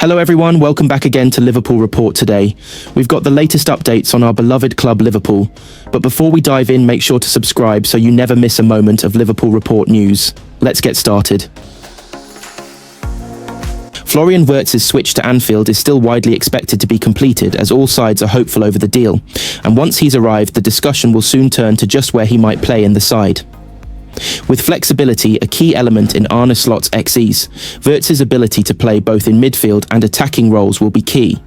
Hello everyone, welcome back again to Liverpool Report today. We've got the latest updates on our beloved club Liverpool, but before we dive in, make sure to subscribe so you never miss a moment of Liverpool Report news. Let's get started. Florian Wirtz'S switch to Anfield is still widely expected to be completed as all sides are hopeful over the deal, and once he's arrived, the discussion will soon turn to just where he might play in the side. With flexibility a key element in arneslot's XEs, Wirtz'S ability to play both in midfield and attacking roles will be key,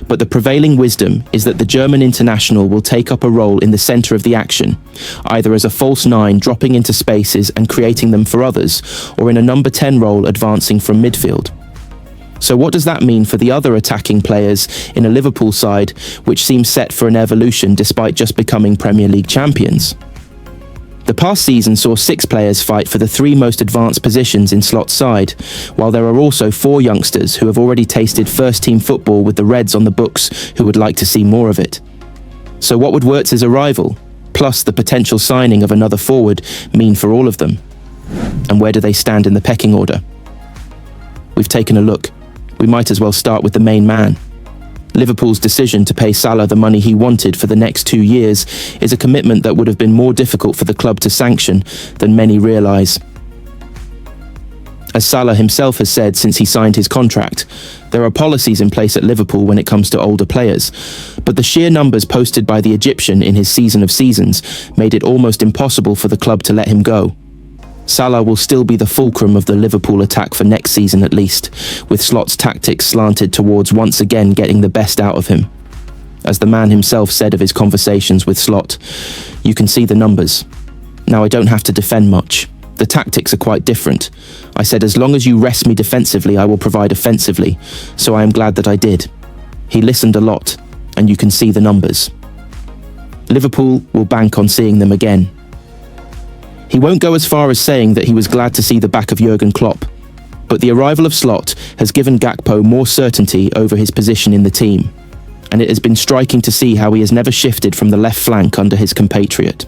but the prevailing wisdom is that the German international will take up a role in the centre of the action, either as a false nine dropping into spaces and creating them for others, or in a number 10 role advancing from midfield. So what does that mean for the other attacking players in a Liverpool side which seems set for an evolution despite just becoming Premier League champions? The past season saw 6 players fight for the 3 most advanced positions in Slot's side, while there are also 4 youngsters who have already tasted first-team football with the Reds on the books who would like to see more of it. So what would Wirtz'S arrival, plus the potential signing of another forward, mean for all of them? And where do they stand in the pecking order? We've taken a look. We might as well start with the main man. Liverpool's decision to pay Salah the money he wanted for the next 2 years is a commitment that would have been more difficult for the club to sanction than many realise. As Salah himself has said since he signed his contract, there are policies in place at Liverpool when it comes to older players, but the sheer numbers posted by the Egyptian in his season of seasons made it almost impossible for the club to let him go. Salah will still be the fulcrum of the Liverpool attack for next season at least, with Slot's tactics slanted towards once again getting the best out of him. As the man himself said of his conversations with Slot, "You can see the numbers. Now I don't have to defend much. The tactics are quite different. I said as long as you rest me defensively, I will provide offensively, so I am glad that I did." He listened a lot, and you can see the numbers. Liverpool will bank on seeing them again. He won't go as far as saying that he was glad to see the back of Jurgen Klopp, but the arrival of Slot has given Gakpo more certainty over his position in the team, and it has been striking to see how he has never shifted from the left flank under his compatriot.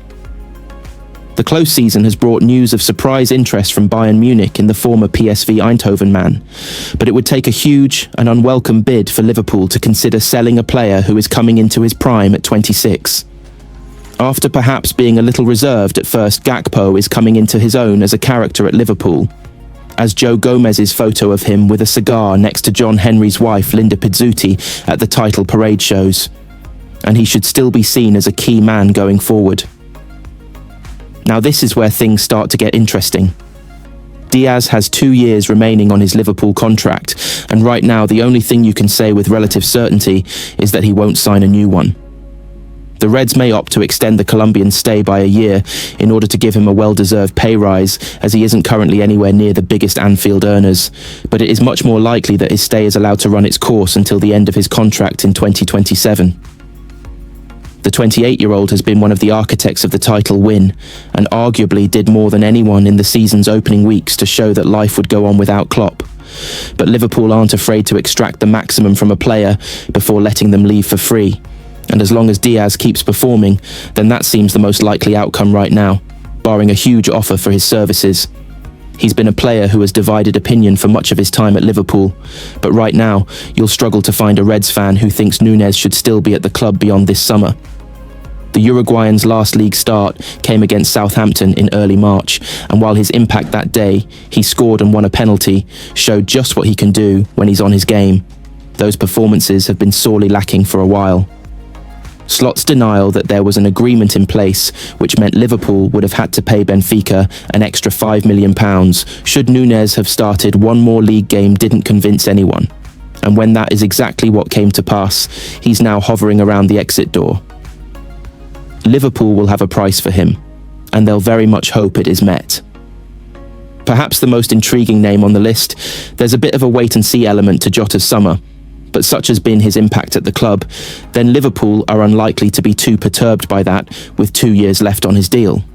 The close season has brought news of surprise interest from Bayern Munich in the former PSV Eindhoven man, but it would take a huge and unwelcome bid for Liverpool to consider selling a player who is coming into his prime at 26. After perhaps being a little reserved at first, Gakpo is coming into his own as a character at Liverpool, as Joe Gomez's photo of him with a cigar next to John Henry's wife Linda Pizzuti at the title parade shows, and he should still be seen as a key man going forward. Now this is where things start to get interesting. Diaz has 2 years remaining on his Liverpool contract, and right now the only thing you can say with relative certainty is that he won't sign a new one. The Reds may opt to extend the Colombian's stay by a year in order to give him a well-deserved pay rise, as he isn't currently anywhere near the biggest Anfield earners, but it is much more likely that his stay is allowed to run its course until the end of his contract in 2027. The 28-year-old has been one of the architects of the title win, and arguably did more than anyone in the season's opening weeks to show that life would go on without Klopp. But Liverpool aren't afraid to extract the maximum from a player before letting them leave for free. And as long as Diaz keeps performing, then that seems the most likely outcome right now, barring a huge offer for his services. He's been a player who has divided opinion for much of his time at Liverpool, but right now, you'll struggle to find a Reds fan who thinks Nunez should still be at the club beyond this summer. The Uruguayan's last league start came against Southampton in early March, and while his impact that day, he scored and won a penalty, showed just what he can do when he's on his game. Those performances have been sorely lacking for a while. Slot's denial that there was an agreement in place which meant Liverpool would have had to pay Benfica an extra £5 million should Nunez have started one more league game didn't convince anyone. And when that is exactly what came to pass, he's now hovering around the exit door. Liverpool will have a price for him, and they'll very much hope it is met. Perhaps the most intriguing name on the list, there's a bit of a wait-and-see element to Jota's summer, but such has been his impact at the club, then Liverpool are unlikely to be too perturbed by that with 2 years left on his deal.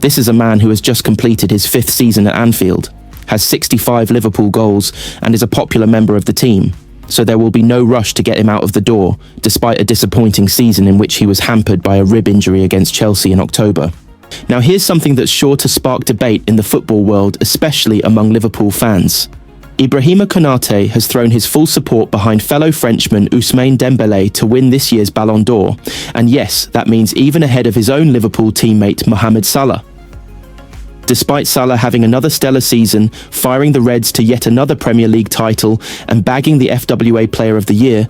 This is a man who has just completed his 5th season at Anfield, has 65 Liverpool goals and is a popular member of the team, so there will be no rush to get him out of the door, despite a disappointing season in which he was hampered by a rib injury against Chelsea in October. Now here's something that's sure to spark debate in the football world, especially among Liverpool fans. Ibrahima Konate has thrown his full support behind fellow Frenchman Ousmane Dembele to win this year's Ballon d'Or, and yes, that means even ahead of his own Liverpool teammate Mohamed Salah. Despite Salah having another stellar season, firing the Reds to yet another Premier League title and bagging the FWA Player of the Year,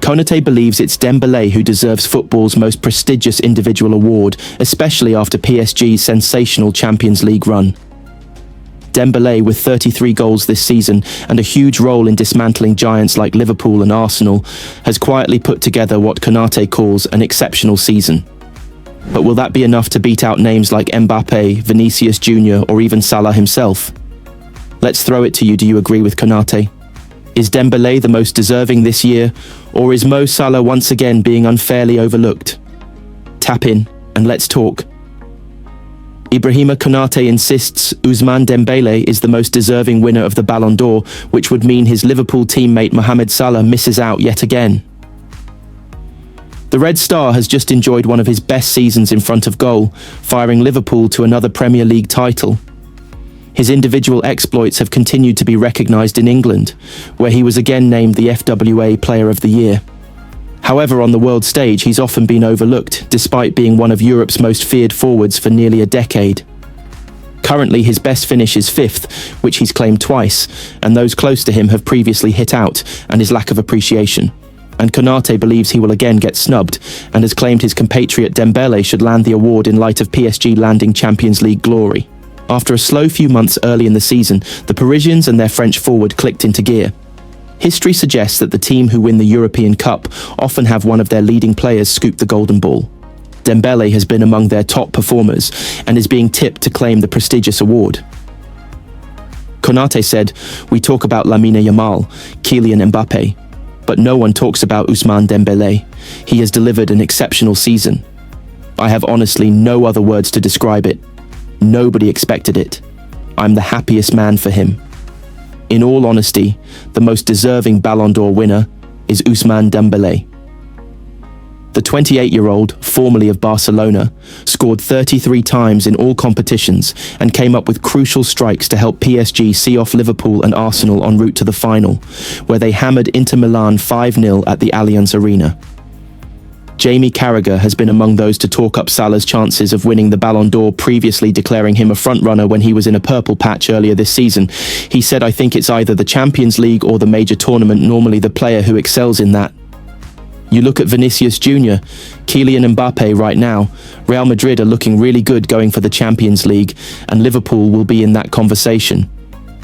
Konate believes it's Dembele who deserves football's most prestigious individual award, especially after PSG's sensational Champions League run. Dembele, with 33 goals this season and a huge role in dismantling giants like Liverpool and Arsenal, has quietly put together what Konate calls an exceptional season. But will that be enough to beat out names like Mbappe, Vinicius Jr. or even Salah himself? Let's throw it to you, do you agree with Konate? Is Dembele the most deserving this year, or is Mo Salah once again being unfairly overlooked? Tap in and let's talk. Ibrahima Konate insists Ousmane Dembele is the most deserving winner of the Ballon d'Or, which would mean his Liverpool teammate Mohamed Salah misses out yet again. The Red Star has just enjoyed one of his best seasons in front of goal, firing Liverpool to another Premier League title. His individual exploits have continued to be recognised in England, where he was again named the FWA Player of the Year. However, on the world stage, he's often been overlooked, despite being one of Europe's most feared forwards for nearly a decade. Currently, his best finish is 5th, which he's claimed twice, and those close to him have previously hit out, and his lack of appreciation. And Konate believes he will again get snubbed, and has claimed his compatriot Dembele should land the award in light of PSG landing Champions League glory. After a slow few months early in the season, the Parisians and their French forward clicked into gear. History suggests that the team who win the European Cup often have one of their leading players scoop the golden ball. Dembele has been among their top performers and is being tipped to claim the prestigious award. Konate said, "We talk about Lamine Yamal, Kylian Mbappe, but no one talks about Ousmane Dembele. He has delivered an exceptional season. I have honestly no other words to describe it. Nobody expected it. I'm the happiest man for him." In all honesty, the most deserving Ballon d'Or winner is Ousmane Dembele. The 28-year-old, formerly of Barcelona, scored 33 times in all competitions and came up with crucial strikes to help PSG see off Liverpool and Arsenal en route to the final, where they hammered Inter Milan 5-0 at the Allianz Arena. Jamie Carragher has been among those to talk up Salah's chances of winning the Ballon d'Or, previously declaring him a frontrunner when he was in a purple patch earlier this season. He said, "I think it's either the Champions League or the major tournament, normally the player who excels in that." You look at Vinicius Jr., Kylian Mbappe right now. Real Madrid are looking really good going for the Champions League, and Liverpool will be in that conversation.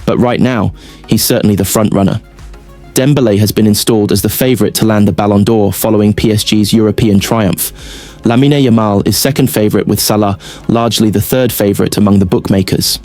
But right now, he's certainly the frontrunner. Dembele has been installed as the favourite to land the Ballon d'Or following PSG's European triumph. Lamine Yamal is second favourite with Salah, largely the third favourite among the bookmakers.